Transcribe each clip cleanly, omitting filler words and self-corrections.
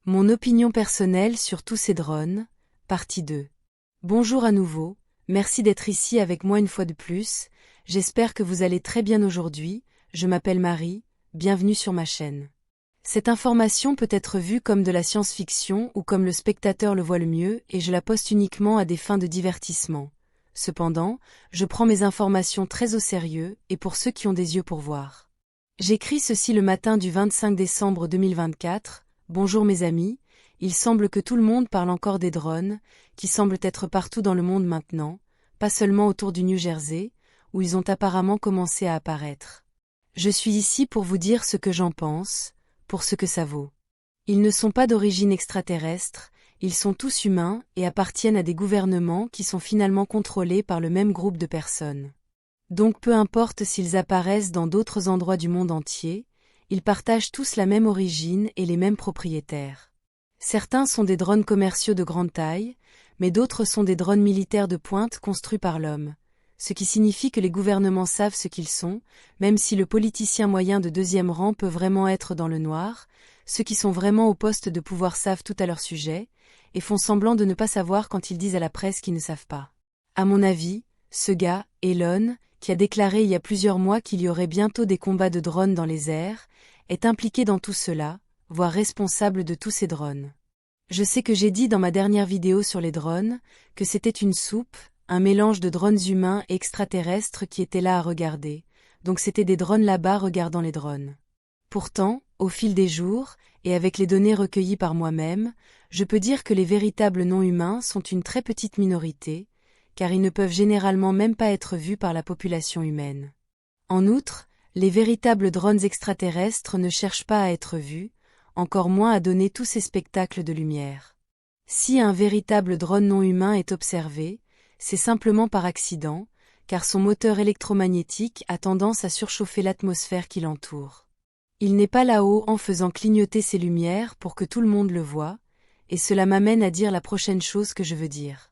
Mon opinion personnelle sur tous ces drones, partie 2. Bonjour à nouveau, merci d'être ici avec moi une fois de plus, j'espère que vous allez très bien aujourd'hui, je m'appelle Marie, bienvenue sur ma chaîne. Cette information peut être vue comme de la science-fiction ou comme le spectateur le voit le mieux et je la poste uniquement à des fins de divertissement. Cependant, je prends mes informations très au sérieux et pour ceux qui ont des yeux pour voir. J'écris ceci le matin du 25 décembre 2024, bonjour mes amis, il semble que tout le monde parle encore des drones, qui semblent être partout dans le monde maintenant, pas seulement autour du New Jersey, où ils ont apparemment commencé à apparaître. Je suis ici pour vous dire ce que j'en pense, pour ce que ça vaut. Ils ne sont pas d'origine extraterrestre, ils sont tous humains et appartiennent à des gouvernements qui sont finalement contrôlés par le même groupe de personnes. Donc peu importe s'ils apparaissent dans d'autres endroits du monde entier, ils partagent tous la même origine et les mêmes propriétaires. Certains sont des drones commerciaux de grande taille, mais d'autres sont des drones militaires de pointe construits par l'homme, ce qui signifie que les gouvernements savent ce qu'ils sont, même si le politicien moyen de deuxième rang peut vraiment être dans le noir, ceux qui sont vraiment au poste de pouvoir savent tout à leur sujet, et font semblant de ne pas savoir quand ils disent à la presse qu'ils ne savent pas. À mon avis, ce gars, Elon, qui a déclaré il y a plusieurs mois qu'il y aurait bientôt des combats de drones dans les airs, est impliqué dans tout cela, voire responsable de tous ces drones. Je sais que j'ai dit dans ma dernière vidéo sur les drones, que c'était une soupe, un mélange de drones humains et extraterrestres qui étaient là à regarder, donc c'était des drones là-bas regardant les drones. Pourtant, au fil des jours, et avec les données recueillies par moi-même, je peux dire que les véritables non-humains sont une très petite minorité, car ils ne peuvent généralement même pas être vus par la population humaine. En outre, les véritables drones extraterrestres ne cherchent pas à être vus, encore moins à donner tous ces spectacles de lumière. Si un véritable drone non humain est observé, c'est simplement par accident, car son moteur électromagnétique a tendance à surchauffer l'atmosphère qui l'entoure. Il n'est pas là-haut en faisant clignoter ses lumières pour que tout le monde le voie, et cela m'amène à dire la prochaine chose que je veux dire.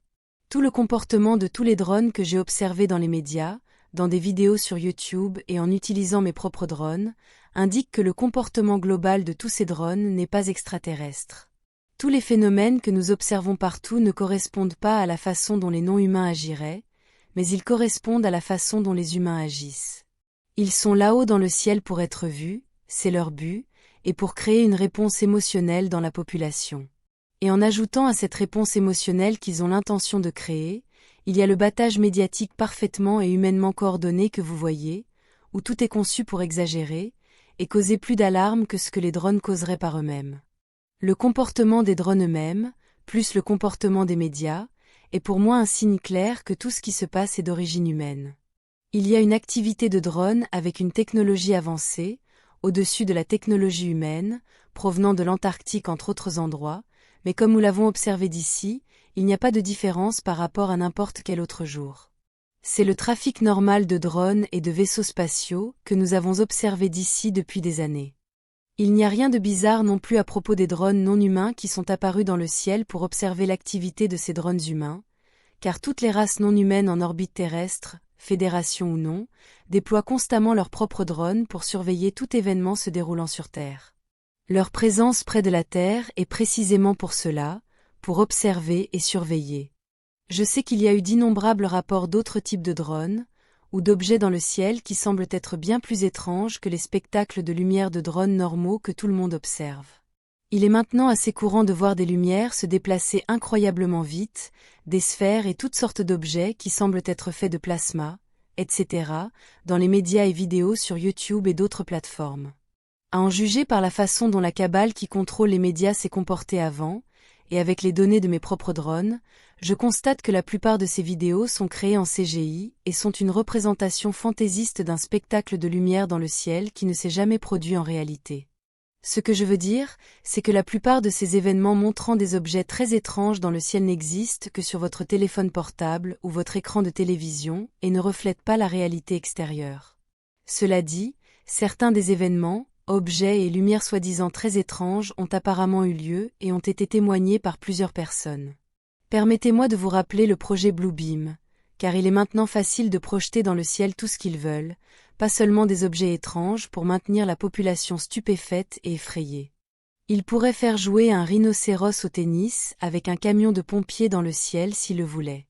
Tout le comportement de tous les drones que j'ai observés dans les médias, dans des vidéos sur YouTube et en utilisant mes propres drones, indique que le comportement global de tous ces drones n'est pas extraterrestre. Tous les phénomènes que nous observons partout ne correspondent pas à la façon dont les non-humains agiraient, mais ils correspondent à la façon dont les humains agissent. Ils sont là-haut dans le ciel pour être vus, c'est leur but, et pour créer une réponse émotionnelle dans la population. Et en ajoutant à cette réponse émotionnelle qu'ils ont l'intention de créer, il y a le battage médiatique parfaitement et humainement coordonné que vous voyez, où tout est conçu pour exagérer, et causer plus d'alarme que ce que les drones causeraient par eux-mêmes. Le comportement des drones eux-mêmes, plus le comportement des médias, est pour moi un signe clair que tout ce qui se passe est d'origine humaine. Il y a une activité de drone avec une technologie avancée, au-dessus de la technologie humaine, provenant de l'Antarctique entre autres endroits, mais comme nous l'avons observé d'ici, il n'y a pas de différence par rapport à n'importe quel autre jour. C'est le trafic normal de drones et de vaisseaux spatiaux que nous avons observé d'ici depuis des années. Il n'y a rien de bizarre non plus à propos des drones non humains qui sont apparus dans le ciel pour observer l'activité de ces drones humains, car toutes les races non humaines en orbite terrestre, fédération ou non, déploient constamment leurs propres drones pour surveiller tout événement se déroulant sur Terre. Leur présence près de la Terre est précisément pour cela, pour observer et surveiller. Je sais qu'il y a eu d'innombrables rapports d'autres types de drones, ou d'objets dans le ciel qui semblent être bien plus étranges que les spectacles de lumière de drones normaux que tout le monde observe. Il est maintenant assez courant de voir des lumières se déplacer incroyablement vite, des sphères et toutes sortes d'objets qui semblent être faits de plasma, etc., dans les médias et vidéos sur YouTube et d'autres plateformes. À en juger par la façon dont la cabale qui contrôle les médias s'est comportée avant, et avec les données de mes propres drones, je constate que la plupart de ces vidéos sont créées en CGI et sont une représentation fantaisiste d'un spectacle de lumière dans le ciel qui ne s'est jamais produit en réalité. Ce que je veux dire, c'est que la plupart de ces événements montrant des objets très étranges dans le ciel n'existent que sur votre téléphone portable ou votre écran de télévision et ne reflètent pas la réalité extérieure. Cela dit, certains des événements, objets et lumières soi-disant très étranges ont apparemment eu lieu et ont été témoignés par plusieurs personnes. Permettez-moi de vous rappeler le projet Bluebeam, car il est maintenant facile de projeter dans le ciel tout ce qu'ils veulent, pas seulement des objets étranges pour maintenir la population stupéfaite et effrayée. Il pourrait faire jouer un rhinocéros au tennis avec un camion de pompiers dans le ciel s'il le voulait.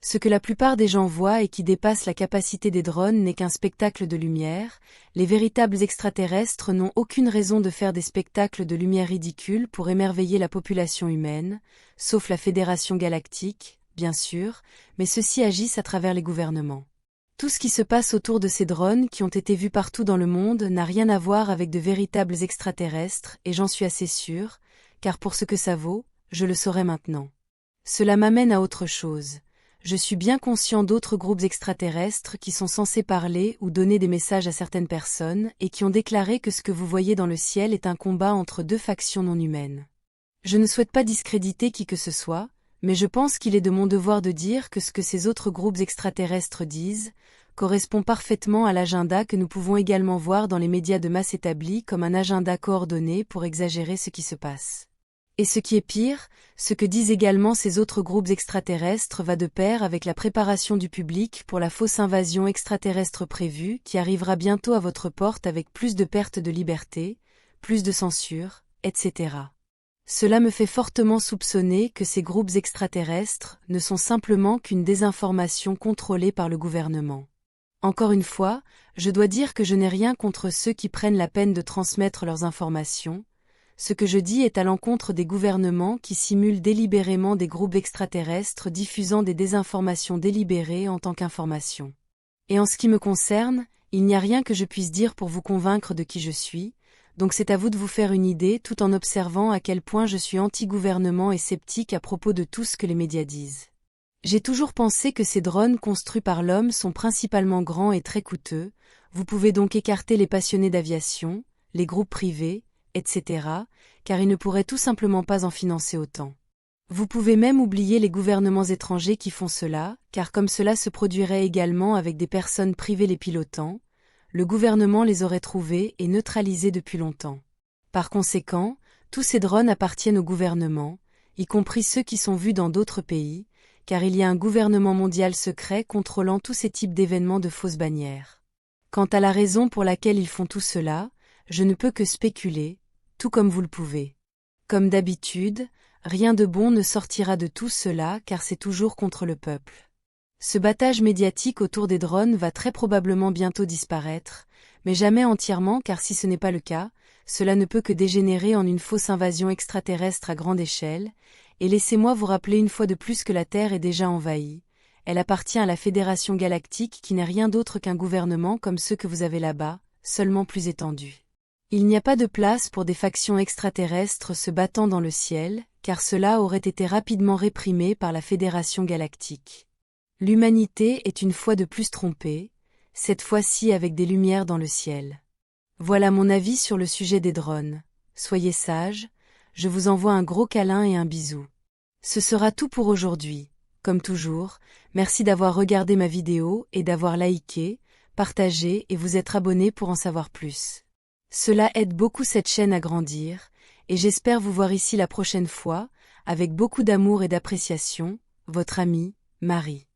Ce que la plupart des gens voient et qui dépasse la capacité des drones n'est qu'un spectacle de lumière. Les véritables extraterrestres n'ont aucune raison de faire des spectacles de lumière ridicules pour émerveiller la population humaine, sauf la Fédération galactique, bien sûr, mais ceux-ci agissent à travers les gouvernements. Tout ce qui se passe autour de ces drones qui ont été vus partout dans le monde n'a rien à voir avec de véritables extraterrestres, et j'en suis assez sûre, car pour ce que ça vaut, je le saurai maintenant. Cela m'amène à autre chose. Je suis bien conscient d'autres groupes extraterrestres qui sont censés parler ou donner des messages à certaines personnes et qui ont déclaré que ce que vous voyez dans le ciel est un combat entre deux factions non humaines. Je ne souhaite pas discréditer qui que ce soit, mais je pense qu'il est de mon devoir de dire que ce que ces autres groupes extraterrestres disent correspond parfaitement à l'agenda que nous pouvons également voir dans les médias de masse établis comme un agenda coordonné pour exagérer ce qui se passe. Et ce qui est pire, ce que disent également ces autres groupes extraterrestres va de pair avec la préparation du public pour la fausse invasion extraterrestre prévue qui arrivera bientôt à votre porte avec plus de pertes de liberté, plus de censure, etc. Cela me fait fortement soupçonner que ces groupes extraterrestres ne sont simplement qu'une désinformation contrôlée par le gouvernement. Encore une fois, je dois dire que je n'ai rien contre ceux qui prennent la peine de transmettre leurs informations. Ce que je dis est à l'encontre des gouvernements qui simulent délibérément des groupes extraterrestres diffusant des désinformations délibérées en tant qu'information. Et en ce qui me concerne, il n'y a rien que je puisse dire pour vous convaincre de qui je suis, donc c'est à vous de vous faire une idée tout en observant à quel point je suis anti-gouvernement et sceptique à propos de tout ce que les médias disent. J'ai toujours pensé que ces drones construits par l'homme sont principalement grands et très coûteux, vous pouvez donc écarter les passionnés d'aviation, les groupes privés, etc., car ils ne pourraient tout simplement pas en financer autant. Vous pouvez même oublier les gouvernements étrangers qui font cela, car comme cela se produirait également avec des personnes privées les pilotant, le gouvernement les aurait trouvés et neutralisés depuis longtemps. Par conséquent, tous ces drones appartiennent au gouvernement, y compris ceux qui sont vus dans d'autres pays, car il y a un gouvernement mondial secret contrôlant tous ces types d'événements de fausses bannières. Quant à la raison pour laquelle ils font tout cela, je ne peux que spéculer, tout comme vous le pouvez. Comme d'habitude, rien de bon ne sortira de tout cela car c'est toujours contre le peuple. Ce battage médiatique autour des drones va très probablement bientôt disparaître, mais jamais entièrement car si ce n'est pas le cas, cela ne peut que dégénérer en une fausse invasion extraterrestre à grande échelle, et laissez-moi vous rappeler une fois de plus que la Terre est déjà envahie. Elle appartient à la Fédération galactique qui n'est rien d'autre qu'un gouvernement comme ceux que vous avez là-bas, seulement plus étendu. Il n'y a pas de place pour des factions extraterrestres se battant dans le ciel, car cela aurait été rapidement réprimé par la Fédération galactique. L'humanité est une fois de plus trompée, cette fois-ci avec des lumières dans le ciel. Voilà mon avis sur le sujet des drones. Soyez sages, je vous envoie un gros câlin et un bisou. Ce sera tout pour aujourd'hui. Comme toujours, merci d'avoir regardé ma vidéo et d'avoir liké, partagé et vous être abonné pour en savoir plus. Cela aide beaucoup cette chaîne à grandir, et j'espère vous voir ici la prochaine fois, avec beaucoup d'amour et d'appréciation, votre amie, Marie.